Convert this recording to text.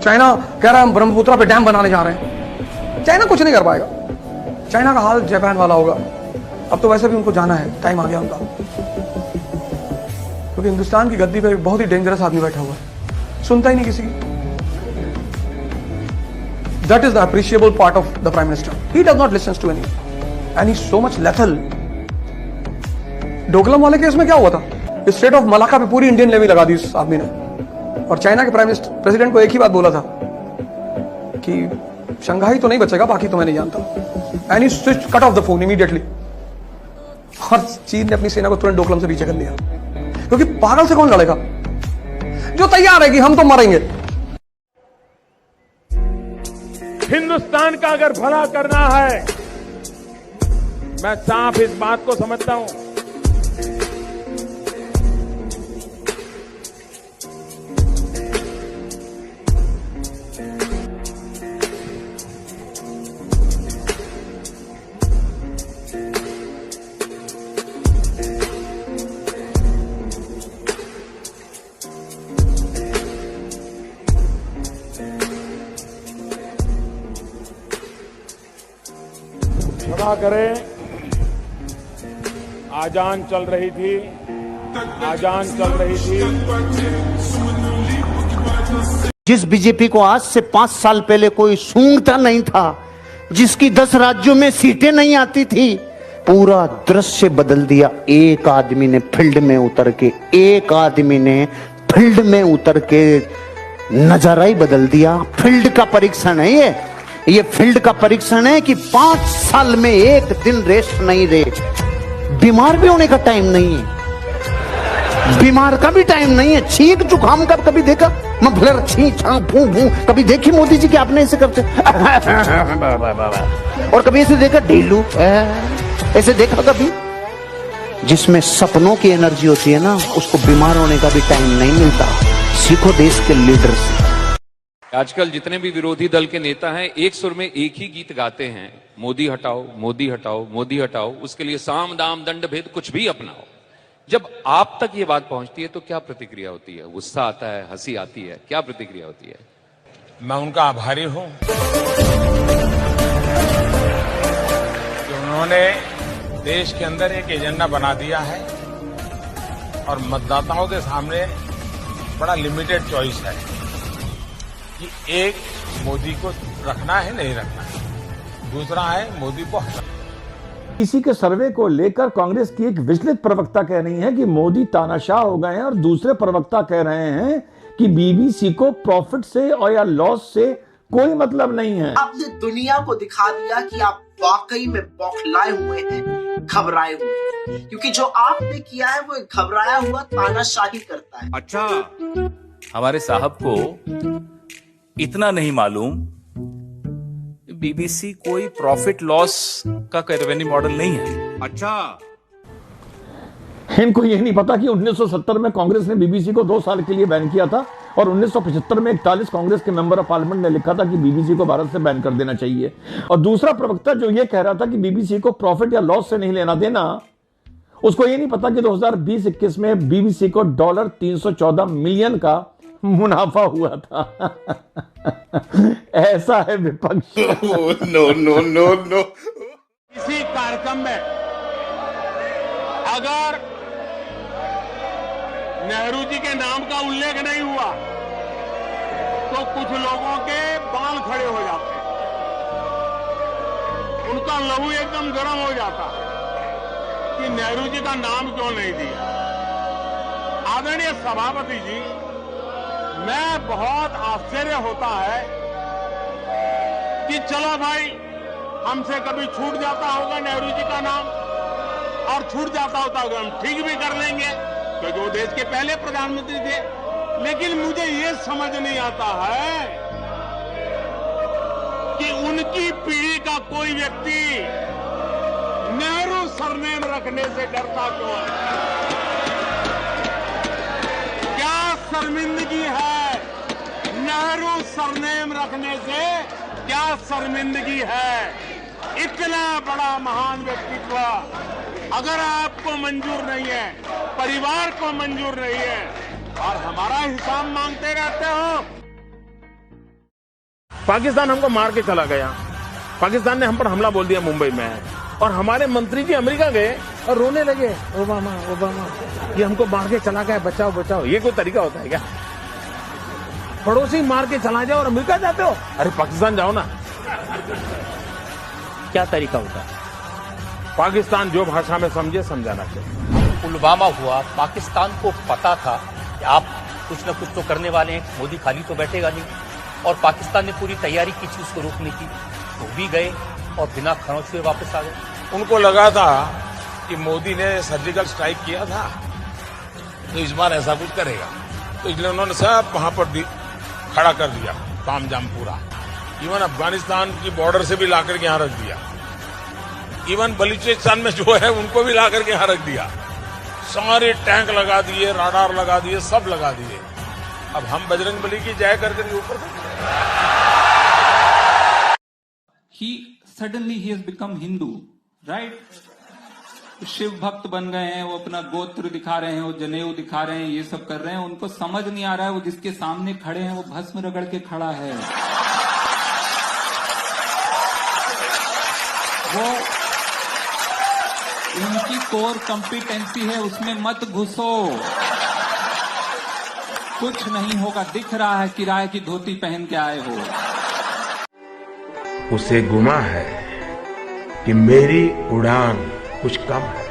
China कह रहा है हम ब्रह्मपुत्रा पे डैम बनाने जा रहे हैं। चाइना कुछ नहीं कर पाएगा। चाइना का हाल जापान वाला होगा। अब तो वैसे भी उनको जाना है, टाइम आ गया उनका, क्योंकि हिंदुस्तान की गद्दी पे एक बहुत ही डेंजरस आदमी बैठा हुआ है, सुनता ही नहीं किसी की। That is the appreciable part of the Prime Minister. He does not listen to anyone, and he's so much lethal. Doklam वाले केस में क्या हुआ था? स्टेट ऑफ मलाका पे पूरी इंडियन नेवी लगा दी इस आदमी ने, और चाइना के प्रेसिडेंट को एक ही बात बोला था कि शंघाई तो नहीं बचेगा, बाकी तो मैं नहीं जानता। And he switch cut off the phone immediately, और चीन ने अपनी सेना को तुरंत डोकलाम से पीछे कर लिया, क्योंकि पागल से कौन लड़ेगा जो तैयार है कि हम तो मरेंगे। हिंदुस्तान का अगर भला करना है, मैं साफ इस बात को समझता हूं, क्षमा करें, आजान चल रही थी, जिस बीजेपी को आज से 5 साल पहले कोई सूंघता नहीं था, जिसकी 10 राज्यों में सीटें नहीं आती थी, पूरा दृश्य बदल दिया एक आदमी ने फील्ड में उतर के नजारा ही बदल दिया। फील्ड का परीक्षण है ये फील्ड का परीक्षण है कि 5 साल में एक दिन रेस्ट नहीं रहे। बीमार भी होने का टाइम नहीं है, बीमार का भी टाइम नहीं है। छींक जुकाम का कभी देखा? मैं भले छी छा फू फू कभी देखी मोदी जी कि आपने ऐसे करते? और कभी ऐसे देखा ढीलू ऐसे देखा कभी? जिसमें सपनों की एनर्जी होती है ना, उसको बीमार होने का भी टाइम नहीं मिलता। सीखो देश के लीडर से। आजकल जितने भी विरोधी दल के नेता हैं, एक सुर में एक ही गीत गाते हैं, मोदी हटाओ, मोदी हटाओ, मोदी हटाओ। उसके लिए साम दाम दंड भेद कुछ भी अपनाओ। जब आप तक ये बात पहुंचती है तो क्या प्रतिक्रिया होती है? गुस्सा आता है, हंसी आती है, क्या प्रतिक्रिया होती है? मैं उनका आभारी हूं कि उन्होंने देश के अंदर एक एजेंडा बना दिया है और मतदाताओं के सामने बड़ा लिमिटेड चॉइस है कि एक, मोदी को रखना है नहीं रखना है, दूसरा है मोदी को हटाना। इसी के सर्वे को लेकर कांग्रेस की एक विचलित प्रवक्ता कह रही है कि मोदी तानाशाह हो गए हैं, और दूसरे प्रवक्ता कह रहे हैं कि बीबीसी को प्रॉफिट से और या लॉस से कोई मतलब नहीं है। आपने दुनिया को दिखा दिया कि आप वाकई में बौखलाए हुए हैं, घबराए हुए हैं, क्योंकि जो आपने किया है वो घबराया हुआ तानाशाही करता है। अच्छा, हमारे साहब को इतना नहीं मालूम, बीबीसी कोई प्रॉफिट लॉस का रेवेन्यू मॉडल नहीं है। अच्छा, इनको ये नहीं पता कि 1970 में कांग्रेस ने बीबीसी को 2 साल के लिए बैन किया था, और 1975 में 41 कांग्रेस के मेंबर ऑफ पार्लियामेंट ने लिखा था कि बीबीसी को भारत से बैन कर देना चाहिए। और दूसरा प्रवक्ता जो ये कह रहा था कि बीबीसी को प्रॉफिट या लॉस से नहीं लेना देना, उसको ये नहीं पता कि 2020-21 में बीबीसी को $314 मिलियन का मुनाफा हुआ था। ऐसा है विपक्ष। नो। इसी कार्यक्रम में अगर नेहरू जी के नाम का उल्लेख नहीं हुआ तो कुछ लोगों के बाल खड़े हो जाते, उनका लहू एकदम गर्म हो जाता कि नेहरू जी का नाम क्यों नहीं दिया। आदरणीय सभापति जी, मैं बहुत आश्चर्य होता है कि चलो भाई, हमसे कभी छूट जाता होगा नेहरू जी का नाम, और छूट जाता होता होगा हम ठीक भी कर लेंगे क्योंकि वो देश के पहले प्रधानमंत्री थे। लेकिन मुझे ये समझ नहीं आता है कि उनकी पीढ़ी का कोई व्यक्ति नेहरू सरनेम रखने से डरता क्यों है? क्या शर्मिंदगी है नेहरू सरनेम रखने से? क्या शर्मिंदगी है? इतना बड़ा महान व्यक्तित्व अगर आपको मंजूर नहीं है, परिवार को मंजूर नहीं है, और हमारा हिसाब मांगते रहते हो, पाकिस्तान हमको मार के चला गया, पाकिस्तान ने हम पर हमला बोल दिया मुंबई में, और हमारे मंत्री जी अमेरिका गए और रोने लगे, ओबामा ओबामा ये हमको मार के चला गया, बचाओ बचाओ। ये कोई तरीका होता है क्या? पड़ोसी मार के चला जाओ और अमेरिका जाते हो? अरे पाकिस्तान जाओ ना। क्या तरीका होता है? पाकिस्तान जो भाषा में समझे समझाना चाहिए। पुलवामा हुआ, पाकिस्तान को पता था कि आप कुछ न कुछ तो करने वाले हैं, मोदी खाली तो बैठेगा नहीं, और पाकिस्तान ने पूरी तैयारी की थी उसको रोकने की, तो भी गए और बिना खरोच हुए वापस आ गए। उनको लगा था कि मोदी ने सर्जिकल स्ट्राइक किया था तो इस बार ऐसा कुछ करेगा, तो इसलिए उन्होंने सब वहां पर खड़ा कर दिया, तामझाम पूरा। इवन अफगानिस्तान की बॉर्डर से भी लाकर के यहां रख दिया, इवन बलूचिस्तान में जो है उनको भी लाकर के यहां रख दिया, सारे टैंक लगा दिए, राडार लगा दिए, सब लगा दिए। अब हम बजरंगबली की जय करके ऊपर suddenly he has become Hindu, right? Shiv भक्त बन गए हैं, वो अपना गोत्र दिखा रहे हैं, वो जनेऊ दिखा रहे हैं, ये सब कर रहे हैं। उनको समझ नहीं आ रहा है वो जिसके सामने खड़े हैं वो भस्म रगड़ के खड़ा है। वो उनकी कोर कॉम्पिटेंसी है, उसमें मत घुसो, कुछ नहीं होगा। दिख रहा है किराए की धोती पहन के आए हो। उसे गुमा है कि मेरी उड़ान कुछ कम है।